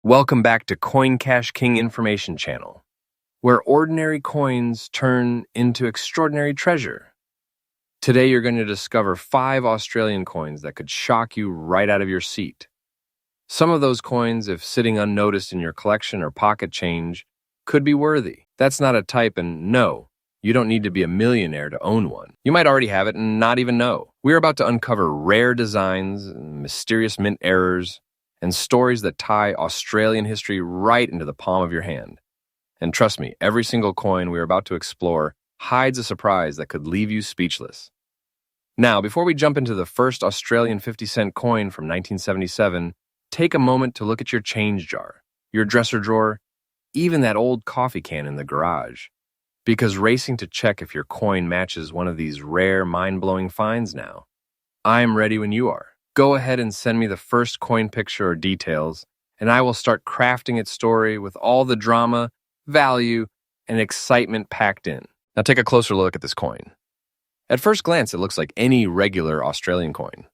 Welcome back to Coin Cash King Information Channel, where ordinary coins turn into extraordinary treasure. Today you're going to discover 5 Australian coins that could shock you right out of your seat. Some of those coins, if sitting unnoticed in your collection or pocket change, could be worthy. That's not a type, and no, you don't need to be a millionaire to own one. You might already have it and not even know. We're about to uncover rare designs, mysterious mint errors, and stories that tie Australian history right into the palm of your hand. And trust me, every single coin we're about to explore hides a surprise that could leave you speechless. Now, before we jump into the first Australian 50-cent coin from 1977, take a moment to look at your change jar, your dresser drawer, even that old coffee can in the garage. Because racing to check if your coin matches one of these rare, mind-blowing finds now. I'm ready when you are. Go ahead and send me the first coin picture or details, and I will start crafting its story with all the drama, value, and excitement packed in. Now take a closer look at this coin. At first glance, it looks like any regular Australian coin.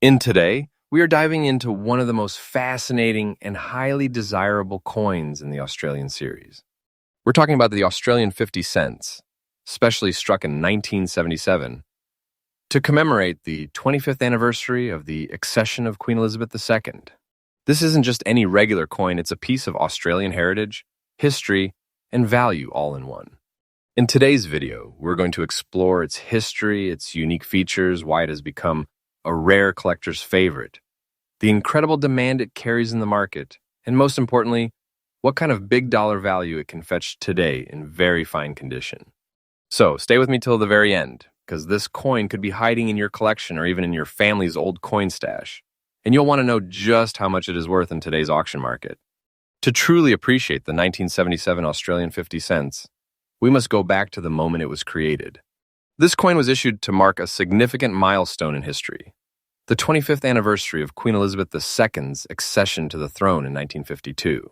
Today, we are diving into one of the most fascinating and highly desirable coins in the Australian series. We're talking about the Australian 50 cents, specially struck in 1977, to commemorate the 25th anniversary of the accession of Queen Elizabeth II. This isn't just any regular coin, it's a piece of Australian heritage, history, and value all in one. In today's video, we're going to explore its history, its unique features, why it has become a rare collector's favorite, the incredible demand it carries in the market, and most importantly, what kind of big dollar value it can fetch today in very fine condition. So stay with me till the very end, because this coin could be hiding in your collection or even in your family's old coin stash, and you'll want to know just how much it is worth in today's auction market. To truly appreciate the 1977 Australian 50 cents, we must go back to the moment it was created. This coin was issued to mark a significant milestone in history, the 25th anniversary of Queen Elizabeth II's accession to the throne in 1952.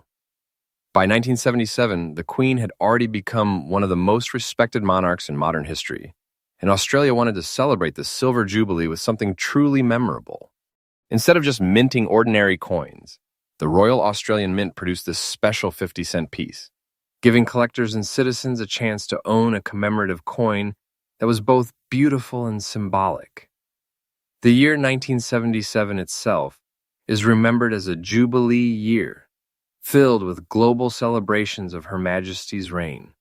By 1977, the Queen had already become one of the most respected monarchs in modern history, and Australia wanted to celebrate the Silver Jubilee with something truly memorable. Instead of just minting ordinary coins, the Royal Australian Mint produced this special 50-cent piece, giving collectors and citizens a chance to own a commemorative coin that was both beautiful and symbolic. The year 1977 itself is remembered as a Jubilee year, filled with global celebrations of Her Majesty's reign.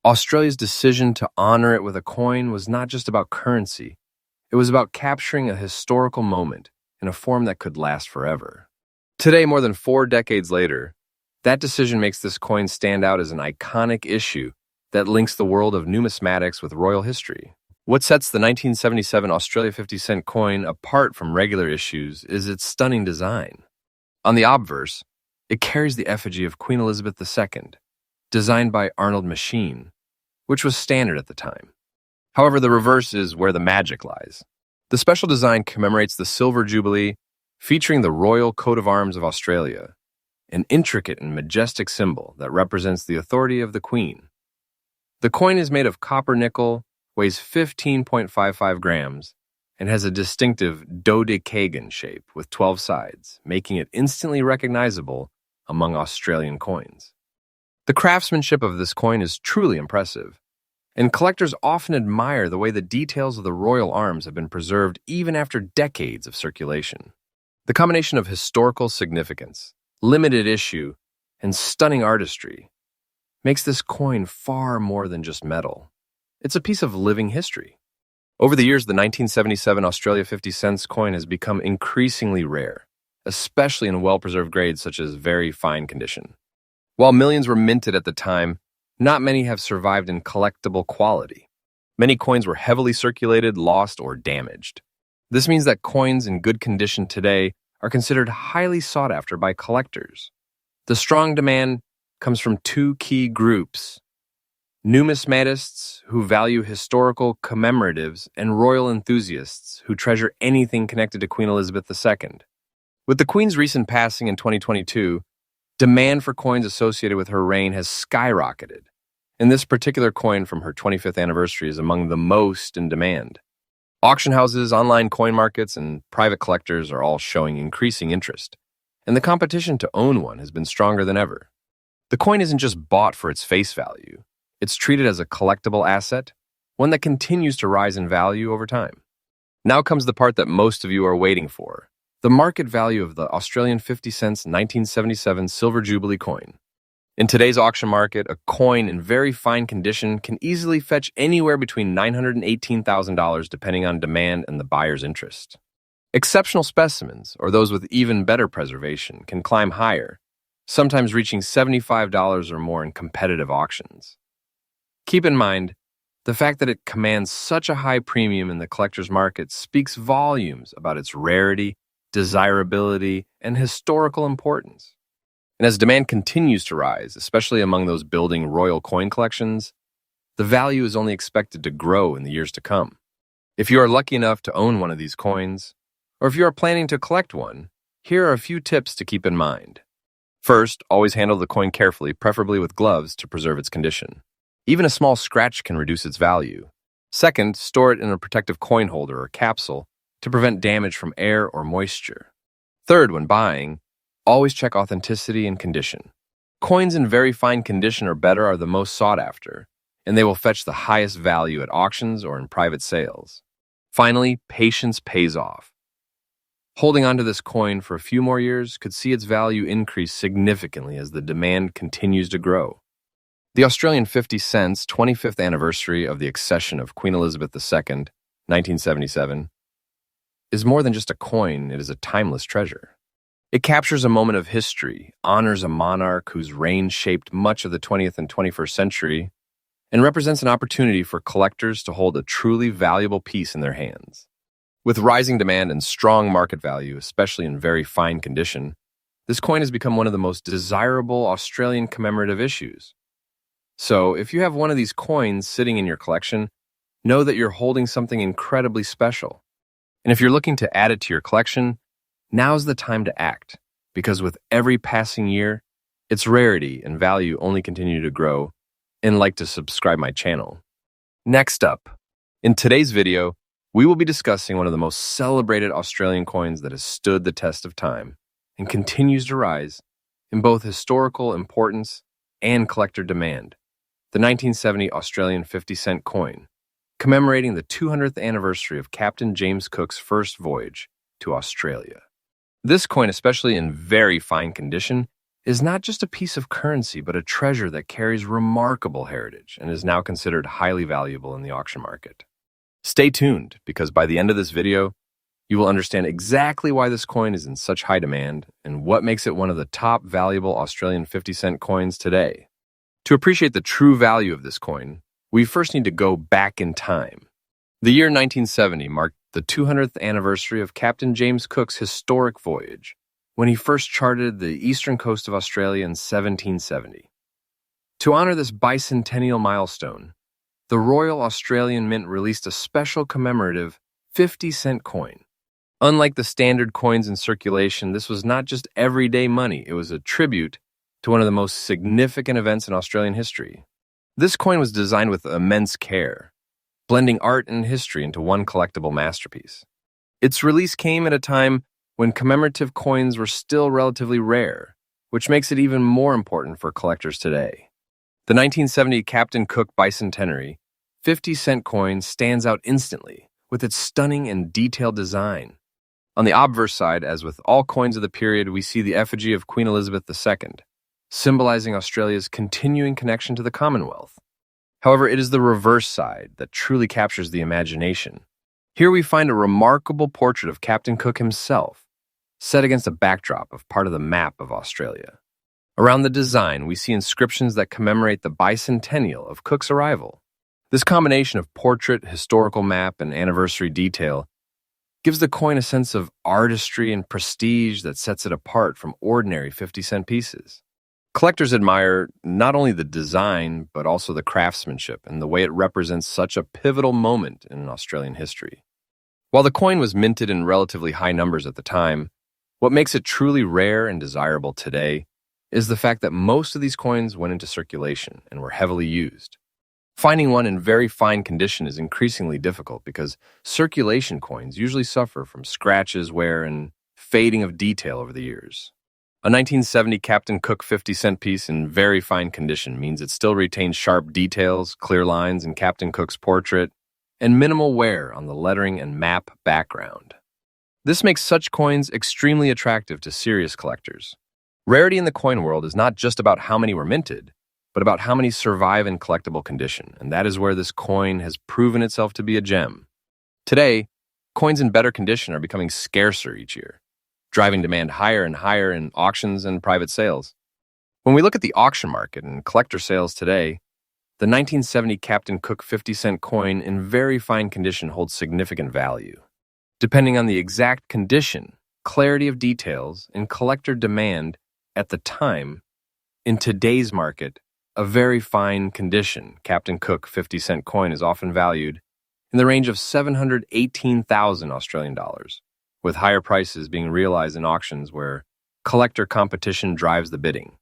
Australia's decision to honor it with a coin was not just about currency, it was about capturing a historical moment in a form that could last forever. Today, more than 4 decades later, that decision makes this coin stand out as an iconic issue that links the world of numismatics with royal history. What sets the 1977 Australia 50-cent coin apart from regular issues is its stunning design. On the obverse, it carries the effigy of Queen Elizabeth II, designed by Arnold Machin, which was standard at the time. However, the reverse is where the magic lies. The special design commemorates the Silver Jubilee, featuring the Royal Coat of Arms of Australia, an intricate and majestic symbol that represents the authority of the Queen. The coin is made of copper nickel, weighs 15.55 grams, and has a distinctive dodecagon shape with 12 sides, making it instantly recognizable among Australian coins. The craftsmanship of this coin is truly impressive, and collectors often admire the way the details of the royal arms have been preserved even after decades of circulation. The combination of historical significance, limited issue, and stunning artistry makes this coin far more than just metal. It's a piece of living history. Over the years, the 1977 Australia 50 cents coin has become increasingly rare, especially in well-preserved grades such as very fine condition. While millions were minted at the time, not many have survived in collectible quality. Many coins were heavily circulated, lost, or damaged. This means that coins in good condition today are considered highly sought after by collectors. The strong demand comes from 2 key groups: numismatists who value historical commemoratives and royal enthusiasts who treasure anything connected to Queen Elizabeth II. With the Queen's recent passing in 2022, demand for coins associated with her reign has skyrocketed, and this particular coin from her 25th anniversary is among the most in demand. Auction houses, online coin markets, and private collectors are all showing increasing interest, and the competition to own one has been stronger than ever. The coin isn't just bought for its face value. It's treated as a collectible asset, one that continues to rise in value over time. Now comes the part that most of you are waiting for, the market value of the Australian 50 cents 1977 Silver Jubilee coin. In today's auction market, a coin in very fine condition can easily fetch anywhere between $918,000 and $18,000 depending on demand and the buyer's interest. Exceptional specimens, or those with even better preservation, can climb higher, sometimes reaching $75 or more in competitive auctions. Keep in mind, the fact that it commands such a high premium in the collector's market speaks volumes about its rarity, desirability, and historical importance. And as demand continues to rise, especially among those building royal coin collections, the value is only expected to grow in the years to come. If you are lucky enough to own one of these coins, or if you are planning to collect one, here are a few tips to keep in mind. First, always handle the coin carefully, preferably with gloves to preserve its condition. Even a small scratch can reduce its value. Second, store it in a protective coin holder or capsule to prevent damage from air or moisture. Third, when buying, always check authenticity and condition. Coins in very fine condition or better are the most sought after, and they will fetch the highest value at auctions or in private sales. Finally, patience pays off. Holding onto this coin for a few more years could see its value increase significantly as the demand continues to grow. The Australian 50 cents 25th anniversary of the accession of Queen Elizabeth II, 1977, is more than just a coin, it is a timeless treasure. It captures a moment of history, honors a monarch whose reign shaped much of the 20th and 21st century, and represents an opportunity for collectors to hold a truly valuable piece in their hands. With rising demand and strong market value, especially in very fine condition, this coin has become one of the most desirable Australian commemorative issues. So, if you have one of these coins sitting in your collection, know that you're holding something incredibly special. And if you're looking to add it to your collection, now's the time to act, because with every passing year, its rarity and value only continue to grow, and like to subscribe my channel. Next up, in today's video, we will be discussing one of the most celebrated Australian coins that has stood the test of time and continues to rise in both historical importance and collector demand, the 1970 Australian 50-cent coin, commemorating the 200th anniversary of Captain James Cook's first voyage to Australia. This coin, especially in very fine condition, is not just a piece of currency, but a treasure that carries remarkable heritage and is now considered highly valuable in the auction market. Stay tuned, because by the end of this video, you will understand exactly why this coin is in such high demand and what makes it one of the top valuable Australian 50-cent coins today. To appreciate the true value of this coin, we first need to go back in time. The year 1970 marked the 200th anniversary of Captain James Cook's historic voyage, when he first charted the eastern coast of Australia in 1770. To honor this bicentennial milestone, the Royal Australian Mint released a special commemorative 50-cent coin. Unlike the standard coins in circulation, this was not just everyday money, it was a tribute to one of the most significant events in Australian history. This coin was designed with immense care, blending art and history into one collectible masterpiece. Its release came at a time when commemorative coins were still relatively rare, which makes it even more important for collectors today. The 1970 Captain Cook Bicentenary 50-cent coin stands out instantly with its stunning and detailed design. On the obverse side, as with all coins of the period, we see the effigy of Queen Elizabeth II, symbolizing Australia's continuing connection to the Commonwealth. However, it is the reverse side that truly captures the imagination. Here we find a remarkable portrait of Captain Cook himself, set against a backdrop of part of the map of Australia. Around the design, we see inscriptions that commemorate the bicentennial of Cook's arrival. This combination of portrait, historical map, and anniversary detail gives the coin a sense of artistry and prestige that sets it apart from ordinary 50-cent pieces. Collectors admire not only the design, but also the craftsmanship and the way it represents such a pivotal moment in Australian history. While the coin was minted in relatively high numbers at the time, what makes it truly rare and desirable today is the fact that most of these coins went into circulation and were heavily used. Finding one in very fine condition is increasingly difficult because circulation coins usually suffer from scratches, wear, and fading of detail over the years. A 1970 Captain Cook 50-cent piece in very fine condition means it still retains sharp details, clear lines in Captain Cook's portrait, and minimal wear on the lettering and map background. This makes such coins extremely attractive to serious collectors. Rarity in the coin world is not just about how many were minted, but about how many survive in collectible condition, and that is where this coin has proven itself to be a gem. Today, coins in better condition are becoming scarcer each year, driving demand higher and higher in auctions and private sales. When we look at the auction market and collector sales today, the 1970 Captain Cook 50-cent coin in very fine condition holds significant value. Depending on the exact condition, clarity of details, and collector demand at the time, in today's market, a very fine condition Captain Cook 50-cent coin is often valued in the range of 718,000 Australian dollars, with higher prices being realized in auctions where collector competition drives the bidding.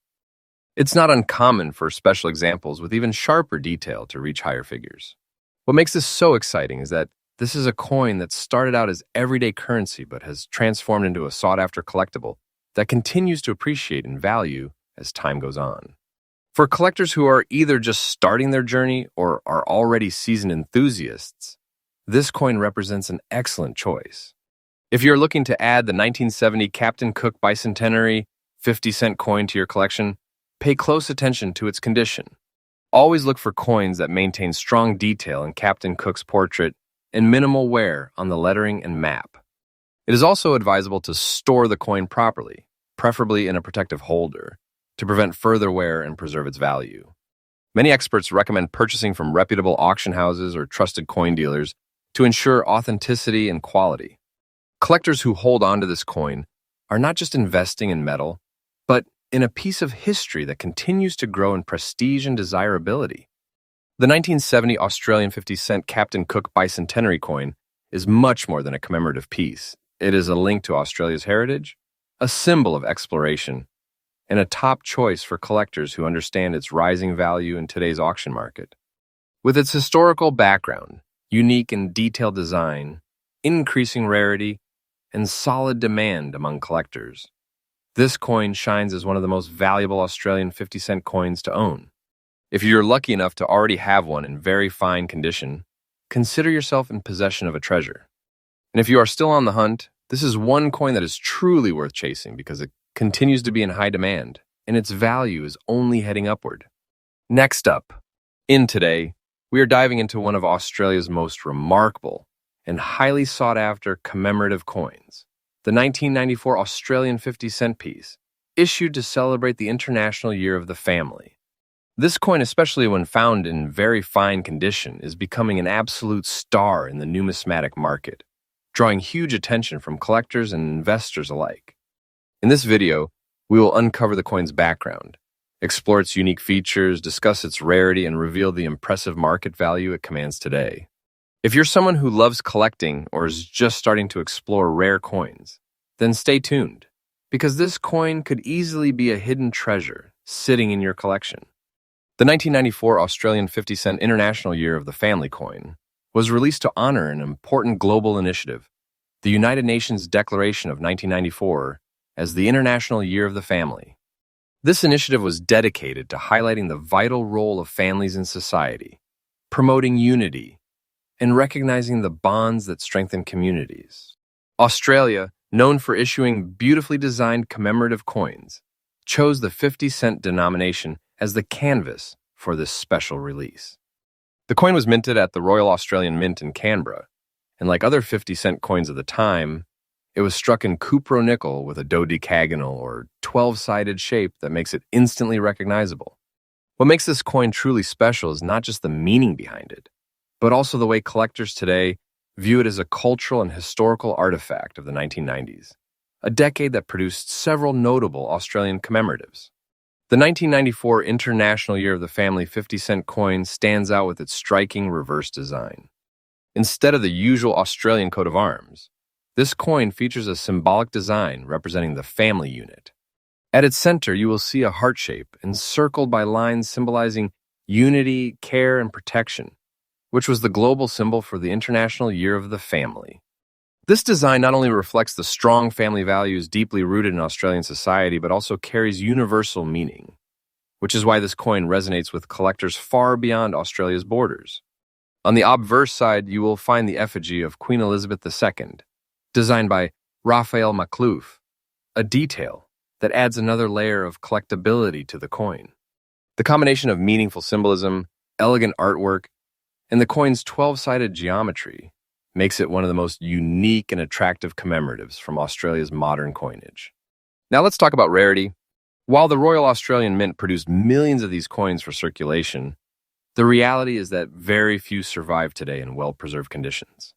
It's not uncommon for special examples with even sharper detail to reach higher figures. What makes this so exciting is that this is a coin that started out as everyday currency but has transformed into a sought-after collectible that continues to appreciate in value as time goes on. For collectors who are either just starting their journey or are already seasoned enthusiasts, this coin represents an excellent choice. If you're looking to add the 1970 Captain Cook Bicentenary 50-cent coin to your collection, pay close attention to its condition. Always look for coins that maintain strong detail in Captain Cook's portrait and minimal wear on the lettering and map. It is also advisable to store the coin properly, preferably in a protective holder, to prevent further wear and preserve its value. Many experts recommend purchasing from reputable auction houses or trusted coin dealers to ensure authenticity and quality. Collectors who hold on to this coin are not just investing in metal, but in a piece of history that continues to grow in prestige and desirability. The 1970 Australian 50-cent Captain Cook Bicentenary coin is much more than a commemorative piece. It is a link to Australia's heritage, a symbol of exploration, and a top choice for collectors who understand its rising value in today's auction market. With its historical background, unique and detailed design, increasing rarity, and solid demand among collectors, this coin shines as one of the most valuable Australian 50-cent coins to own. If you're lucky enough to already have one in very fine condition, consider yourself in possession of a treasure. And if you are still on the hunt, this is one coin that is truly worth chasing because it continues to be in high demand, and its value is only heading upward. Next up, in Today, we are diving into one of Australia's most remarkable and highly sought-after commemorative coins, the 1994 Australian 50-cent piece, issued to celebrate the International Year of the Family. This coin, especially when found in very fine condition, is becoming an absolute star in the numismatic market, drawing huge attention from collectors and investors alike. In this video, we will uncover the coin's background, explore its unique features, discuss its rarity, and reveal the impressive market value it commands today. If you're someone who loves collecting or is just starting to explore rare coins, then stay tuned, because this coin could easily be a hidden treasure sitting in your collection. The 1994 Australian 50-cent International Year of the Family coin was released to honor an important global initiative, the United Nations Declaration of 1994, as the International Year of the Family. This initiative was dedicated to highlighting the vital role of families in society, promoting unity, and recognizing the bonds that strengthen communities. Australia, known for issuing beautifully designed commemorative coins, chose the 50-cent denomination as the canvas for this special release. The coin was minted at the Royal Australian Mint in Canberra, and like other 50-cent coins of the time, it was struck in cupro-nickel with a dodecagonal or 12-sided shape that makes it instantly recognizable. What makes this coin truly special is not just the meaning behind it, but also the way collectors today view it as a cultural and historical artifact of the 1990s, a decade that produced several notable Australian commemoratives. The 1994 International Year of the Family 50-cent coin stands out with its striking reverse design. Instead of the usual Australian coat of arms, this coin features a symbolic design representing the family unit. At its center, you will see a heart shape encircled by lines symbolizing unity, care, and protection, which was the global symbol for the International Year of the Family. This design not only reflects the strong family values deeply rooted in Australian society, but also carries universal meaning, which is why this coin resonates with collectors far beyond Australia's borders. On the obverse side, you will find the effigy of Queen Elizabeth II, designed by Raphael Maklouf, a detail that adds another layer of collectability to the coin. The combination of meaningful symbolism, elegant artwork, and the coin's 12-sided geometry makes it one of the most unique and attractive commemoratives from Australia's modern coinage. Now let's talk about rarity. While the Royal Australian Mint produced millions of these coins for circulation, the reality is that very few survive today in well-preserved conditions.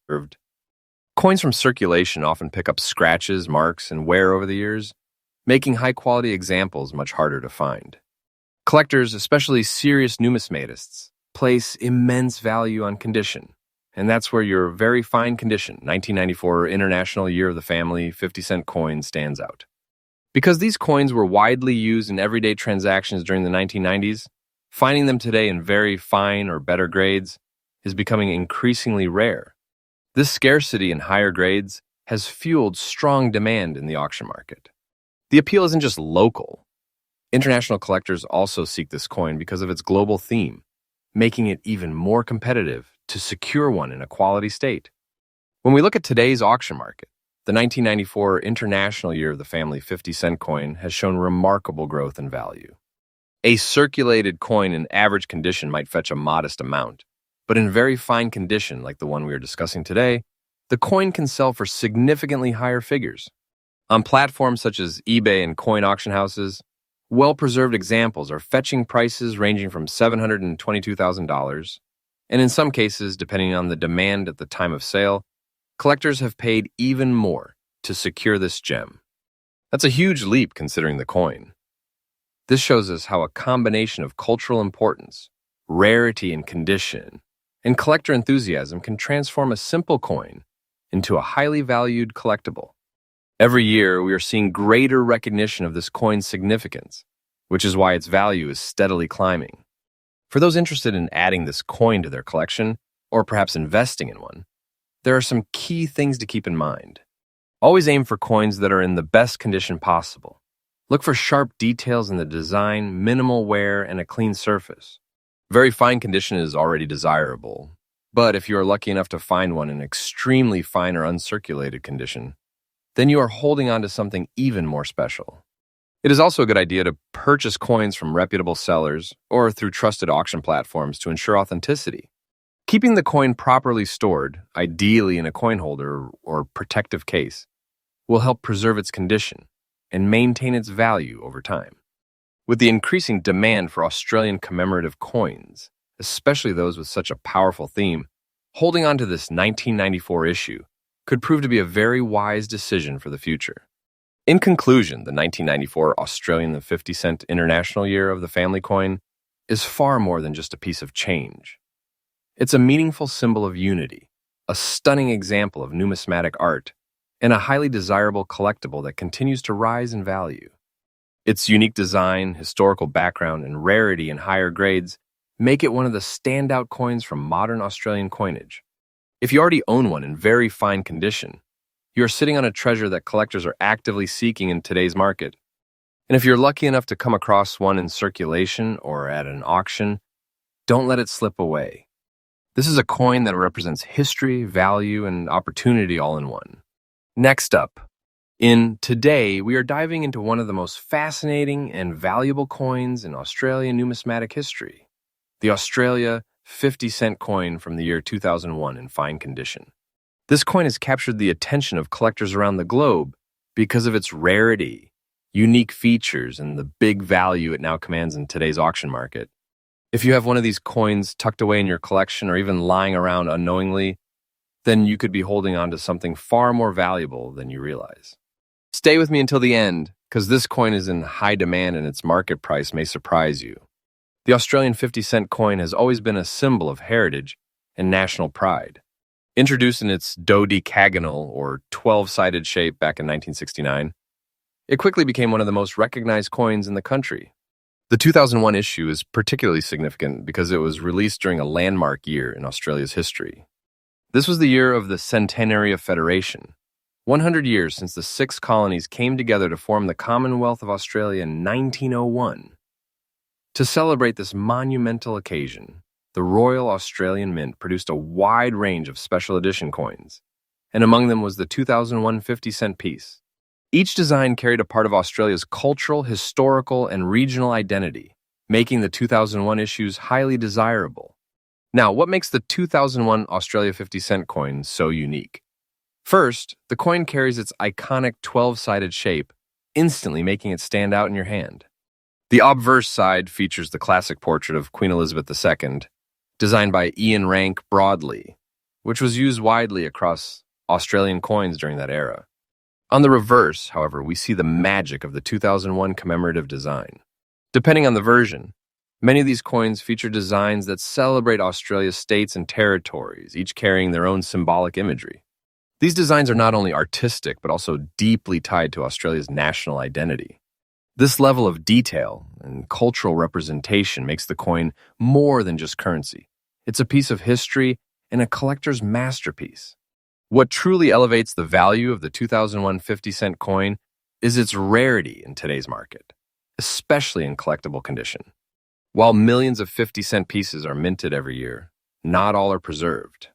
Coins from circulation often pick up scratches, marks, and wear over the years, making high-quality examples much harder to find. Collectors, especially serious numismatists, place immense value on condition, and that's where your very fine condition 1994 International Year of the Family 50-cent coin stands out. Because these coins were widely used in everyday transactions during the 1990s, finding them today in very fine or better grades is becoming increasingly rare. This scarcity in higher grades has fueled strong demand in the auction market. The appeal isn't just local. International collectors also seek this coin because of its global theme, making it even more competitive to secure one in a quality state. When we look at today's auction market, the 1994 International Year of the Family 50-cent coin has shown remarkable growth in value. A circulated coin in average condition might fetch a modest amount, but in very fine condition, like the one we are discussing today, the coin can sell for significantly higher figures. On platforms such as eBay and coin auction houses, well-preserved examples are fetching prices ranging from $722,000, and in some cases, depending on the demand at the time of sale, collectors have paid even more to secure this gem. That's a huge leap considering the coin. This shows us how a combination of cultural importance, rarity and condition, and collector enthusiasm can transform a simple coin into a highly valued collectible. Every year, we are seeing greater recognition of this coin's significance, which is why its value is steadily climbing. For those interested in adding this coin to their collection, or perhaps investing in one, there are some key things to keep in mind. Always aim for coins that are in the best condition possible. Look for sharp details in the design, minimal wear, and a clean surface. Very fine condition is already desirable, but if you are lucky enough to find one in extremely fine or uncirculated condition, then you are holding on to something even more special. It is also a good idea to purchase coins from reputable sellers or through trusted auction platforms to ensure authenticity. Keeping the coin properly stored, ideally in a coin holder or protective case, will help preserve its condition and maintain its value over time. With the increasing demand for Australian commemorative coins, especially those with such a powerful theme, holding on to this 1994 issue could prove to be a very wise decision for the future. In conclusion, the 1994 Australian 50-cent International Year of the Family coin is far more than just a piece of change. It's a meaningful symbol of unity, a stunning example of numismatic art, and a highly desirable collectible that continues to rise in value. Its unique design, historical background, and rarity in higher grades make it one of the standout coins from modern Australian coinage. If you already own one in very fine condition, you are sitting on a treasure that collectors are actively seeking in today's market. And if you're lucky enough to come across one in circulation or at an auction, don't let it slip away. This is a coin that represents history, value, and opportunity all in one. Next up, today, we are diving into one of the most fascinating and valuable coins in Australian numismatic history, the Australia 50-cent coin from the year 2001 in fine condition. This coin has captured the attention of collectors around the globe because of its rarity, unique features, and the big value it now commands in today's auction market. If you have one of these coins tucked away in your collection or even lying around unknowingly, then you could be holding on to something far more valuable than you realize. Stay with me until the end, because this coin is in high demand and its market price may surprise you. The Australian 50-cent coin has always been a symbol of heritage and national pride. Introduced in its dodecagonal or 12-sided shape back in 1969, it quickly became one of the most recognized coins in the country. The 2001 issue is particularly significant because it was released during a landmark year in Australia's history. This was the year of the centenary of Federation, 100 years since the 6 colonies came together to form the Commonwealth of Australia in 1901. To celebrate this monumental occasion, the Royal Australian Mint produced a wide range of special edition coins, and among them was the 2001 50-cent piece. Each design carried a part of Australia's cultural, historical, and regional identity, making the 2001 issues highly desirable. Now, what makes the 2001 Australia 50-cent coin so unique? First, the coin carries its iconic 12-sided shape, instantly making it stand out in your hand. The obverse side features the classic portrait of Queen Elizabeth II, designed by Ian Rank Broadley, which was used widely across Australian coins during that era. On the reverse, however, we see the magic of the 2001 commemorative design. Depending on the version, many of these coins feature designs that celebrate Australia's states and territories, each carrying their own symbolic imagery. These designs are not only artistic, but also deeply tied to Australia's national identity. This level of detail and cultural representation makes the coin more than just currency. It's a piece of history and a collector's masterpiece. What truly elevates the value of the 2001 50-cent coin is its rarity in today's market, especially in collectible condition. While millions of 50-cent pieces are minted every year, not all are preserved.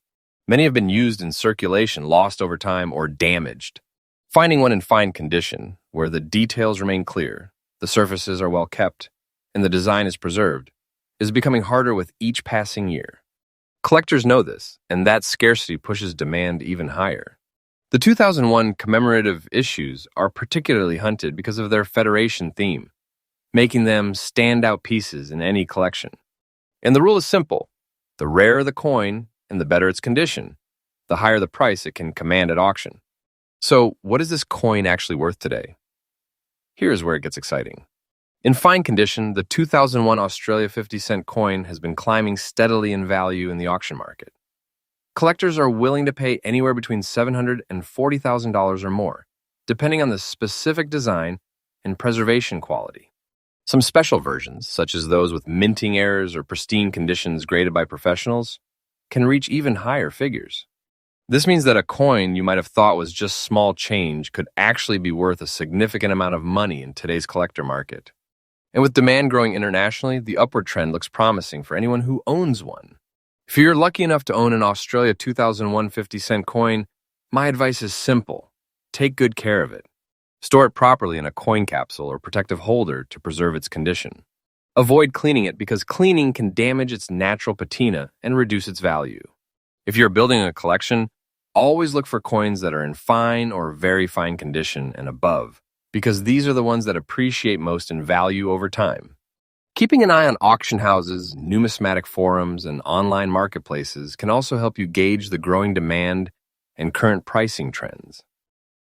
Many have been used in circulation, lost over time, or damaged. Finding one in fine condition, where the details remain clear, the surfaces are well kept, and the design is preserved, is becoming harder with each passing year. Collectors know this, and that scarcity pushes demand even higher. The 2001 commemorative issues are particularly hunted because of their Federation theme, making them standout pieces in any collection. And the rule is simple: the rarer the coin and the better its condition, the higher the price it can command at auction. So, what is this coin actually worth today? Here's where it gets exciting. In fine condition, the 2001 Australia 50-cent coin has been climbing steadily in value in the auction market. Collectors are willing to pay anywhere between $700,000 and $40,000 or more, depending on the specific design and preservation quality. Some special versions, such as those with minting errors or pristine conditions graded by professionals, can reach even higher figures. This means that a coin you might have thought was just small change could actually be worth a significant amount of money in today's collector market. And with demand growing internationally, the upward trend looks promising for anyone who owns one. If you're lucky enough to own an Australia 2001 50-cent coin, my advice is simple: take good care of it. Store it properly in a coin capsule or protective holder to preserve its condition. Avoid cleaning it because cleaning can damage its natural patina and reduce its value. If you're building a collection, always look for coins that are in fine or very fine condition and above, because these are the ones that appreciate most in value over time. Keeping an eye on auction houses, numismatic forums, and online marketplaces can also help you gauge the growing demand and current pricing trends.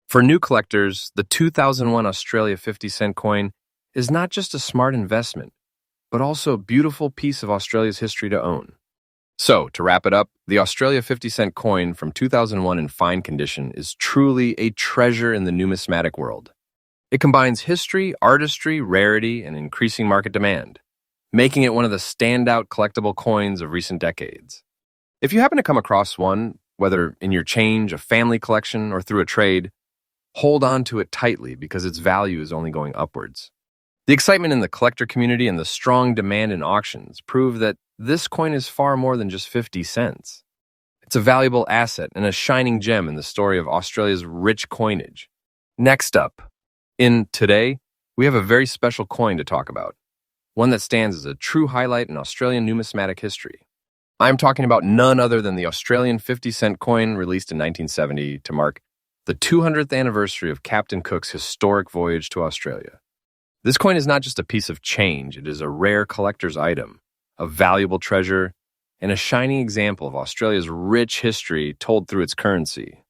For new collectors, the 2001 Australia 50-cent coin is not just a smart investment, but also a beautiful piece of Australia's history to own. So, to wrap it up, the Australia 50-cent coin from 2001 in fine condition is truly a treasure in the numismatic world. It combines history, artistry, rarity, and increasing market demand, making it one of the standout collectible coins of recent decades. If you happen to come across one, whether in your change, a family collection, or through a trade, hold on to it tightly because its value is only going upwards. The excitement in the collector community and the strong demand in auctions prove that this coin is far more than just 50 cents. It's a valuable asset and a shining gem in the story of Australia's rich coinage. Next up, in Today, we have a very special coin to talk about, one that stands as a true highlight in Australian numismatic history. I'm talking about none other than the Australian 50-cent coin released in 1970 to mark the 200th anniversary of Captain Cook's historic voyage to Australia. This coin is not just a piece of change, it is a rare collector's item, a valuable treasure, and a shining example of Australia's rich history told through its currency.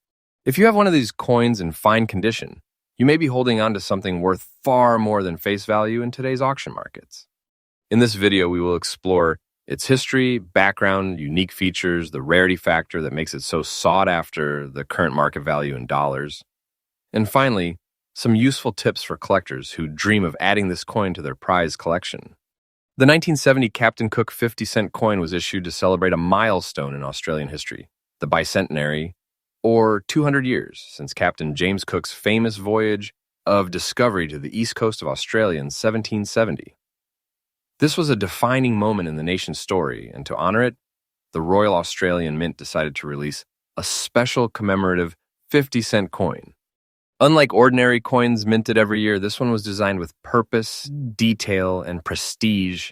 If you have one of these coins in fine condition, you may be holding on to something worth far more than face value in today's auction markets. In this video, we will explore its history, background, unique features, the rarity factor that makes it so sought after, the current market value in dollars, and finally, some useful tips for collectors who dream of adding this coin to their prized collection. The 1970 Captain Cook 50-cent coin was issued to celebrate a milestone in Australian history, the bicentenary or 200 years since Captain James Cook's famous voyage of discovery to the east coast of Australia in 1770. This was a defining moment in the nation's story, and to honor it, the Royal Australian Mint decided to release a special commemorative 50-cent coin. Unlike ordinary coins minted every year, this one was designed with purpose, detail, and prestige,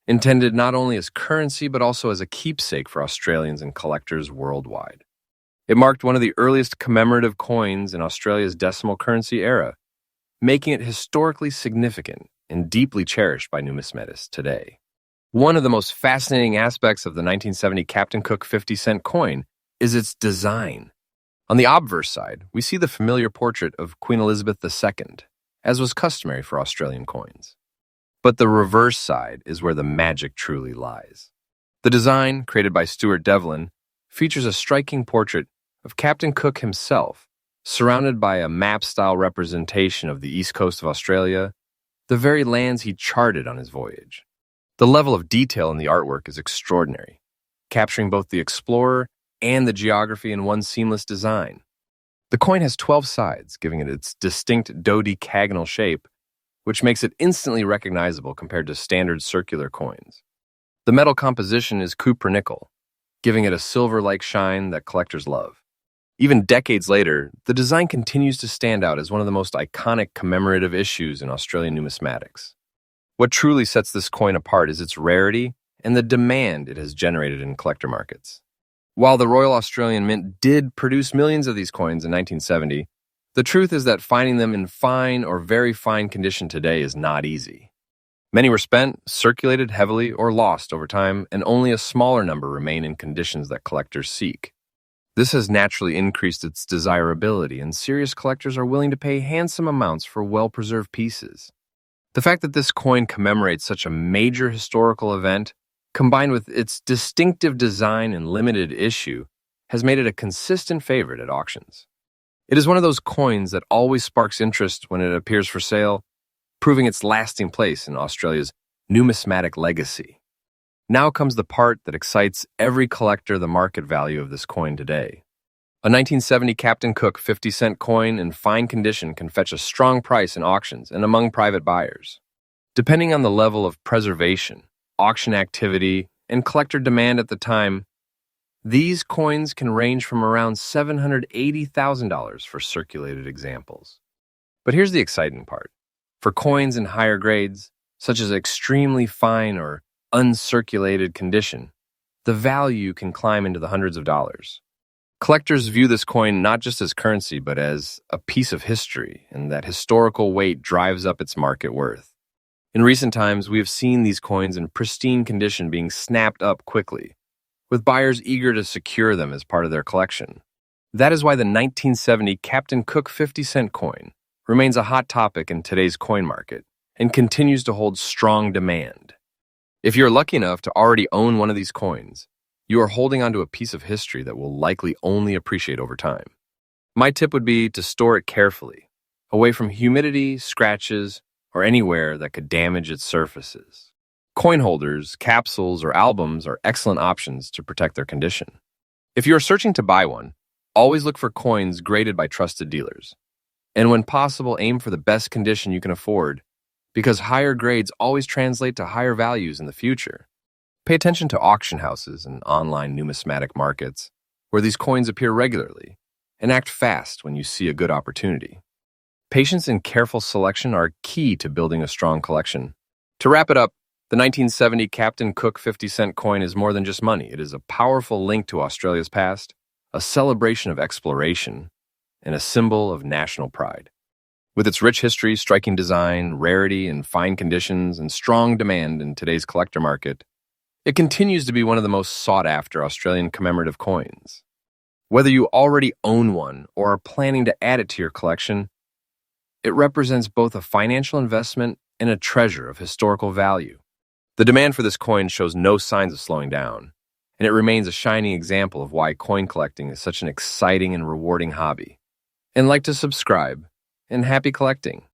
intended not only as currency but also as a keepsake for Australians and collectors worldwide. It marked one of the earliest commemorative coins in Australia's decimal currency era, making it historically significant and deeply cherished by numismatists today. One of the most fascinating aspects of the 1970 Captain Cook 50-cent coin is its design. On the obverse side, we see the familiar portrait of Queen Elizabeth II, as was customary for Australian coins. But the reverse side is where the magic truly lies. The design, created by Stuart Devlin, features a striking portrait of Captain Cook himself, surrounded by a map-style representation of the east coast of Australia, the very lands he charted on his voyage. The level of detail in the artwork is extraordinary, capturing both the explorer and the geography in one seamless design. The coin has 12 sides, giving it its distinct dodecagonal shape, which makes it instantly recognizable compared to standard circular coins. The metal composition is cupro-nickel, giving it a silver-like shine that collectors love. Even decades later, the design continues to stand out as one of the most iconic commemorative issues in Australian numismatics. What truly sets this coin apart is its rarity and the demand it has generated in collector markets. While the Royal Australian Mint did produce millions of these coins in 1970, the truth is that finding them in fine or very fine condition today is not easy. Many were spent, circulated heavily, or lost over time, and only a smaller number remain in conditions that collectors seek. This has naturally increased its desirability, and serious collectors are willing to pay handsome amounts for well-preserved pieces. The fact that this coin commemorates such a major historical event, combined with its distinctive design and limited issue, has made it a consistent favorite at auctions. It is one of those coins that always sparks interest when it appears for sale, proving its lasting place in Australia's numismatic legacy. Now comes the part that excites every collector: the market value of this coin today. A 1970 Captain Cook 50-cent coin in fine condition can fetch a strong price in auctions and among private buyers. Depending on the level of preservation, auction activity, and collector demand at the time, these coins can range from around $780,000 for circulated examples. But here's the exciting part. For coins in higher grades, such as extremely fine or uncirculated condition, the value can climb into the hundreds of dollars. Collectors view this coin not just as currency, but as a piece of history, and that historical weight drives up its market worth. In recent times, we have seen these coins in pristine condition being snapped up quickly, with buyers eager to secure them as part of their collection. That is why the 1970 Captain Cook 50-cent coin remains a hot topic in today's coin market and continues to hold strong demand. If you're lucky enough to already own one of these coins, you are holding onto a piece of history that will likely only appreciate over time. My tip would be to store it carefully, away from humidity, scratches, or anywhere that could damage its surfaces. Coin holders, capsules, or albums are excellent options to protect their condition. If you are searching to buy one, always look for coins graded by trusted dealers. And when possible, aim for the best condition you can afford, because higher grades always translate to higher values in the future. Pay attention to auction houses and online numismatic markets, where these coins appear regularly, and act fast when you see a good opportunity. Patience and careful selection are key to building a strong collection. To wrap it up, the 1970 Captain Cook 50-cent coin is more than just money. It is a powerful link to Australia's past, a celebration of exploration, and a symbol of national pride. With its rich history, striking design, rarity, and fine conditions, and strong demand in today's collector market, it continues to be one of the most sought-after Australian commemorative coins. Whether you already own one or are planning to add it to your collection, it represents both a financial investment and a treasure of historical value. The demand for this coin shows no signs of slowing down, and it remains a shining example of why coin collecting is such an exciting and rewarding hobby. And like to subscribe, and happy collecting.